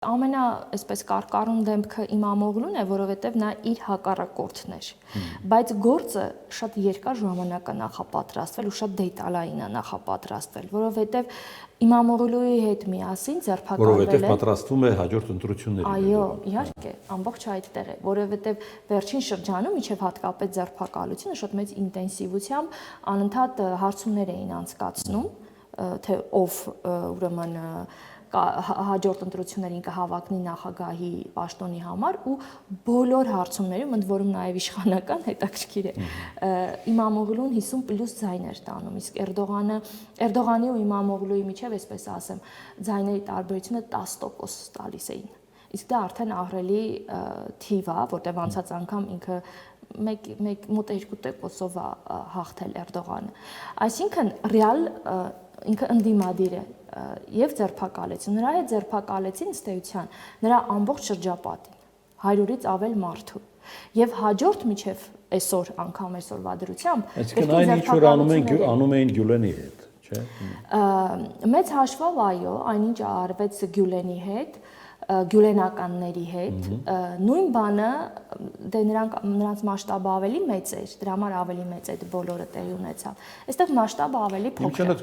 Ամենա, այսպես կարկառուն դեմքը Իմամօղլուն է, որովհետև նա իր հակառակորդն էր, բայց գործը շատ երկար ժամանակ է նախապատրաստվել ու շատ դետալային է նախապատրաստվել, որովհետև Իմամօղլուի հետ միասին ձերբակալվել է։ Որովհետև պատրաստվում է հաջորդ ընտրությունների։ Այո, իհարկե, ամբողջ այդտեղ է, որովհետև վերջին շրջանում մինչև հատկապես ձերբակալությունը շատ մեծ ինտենսիվությամբ անընդհատ հարցումներ էին անցկացնում, թե ով ուրեմն հաջորդ ընտրություններին կհավակնի նախագահի պաշտոնի համար ու բոլոր հարցումներում, ընդ որում նաև իշխանական հետաքրքիր է, Իմամօղլուն 50+ ձայն էր տանում, իսկ Էրդողանի ու Իմամօղլուի միջև, այսպես ասեմ, ձայների տարբերությունը 10% տալիս էին։ Իսկ դա արդեն ահռելի թիվ է, որտեղ անցած անգամ ինքը մոտ 2%-ով է հաղթել Էրդողանը։ Այսինքն ռեալ ինքը ընդդիմադիր է եւ ձերբակալեցին։ Նրա հետ ձերբակալեցին ըստ էության նրա ամբողջ շրջապատին, 100-ից ավել մարդու։ Եվ հաջորդ միջև այսօր անգամ այսօրվա դրությամբ այսինքն այն ինչ որ անում էին Գյուլենի հետ, չէ՞։ Մեծ հաշվով այո, այնինչ արվեց Գյուլենի հետ, գյուլենականների հետ, նույն բանը դե նրանց մասշտաբը ավելի մեծ էր, դրա համար ավելի մեծ այդ բոլորը տեղի ունեցավ։ Այստեղ մասշտաբը ավելի փոքր է։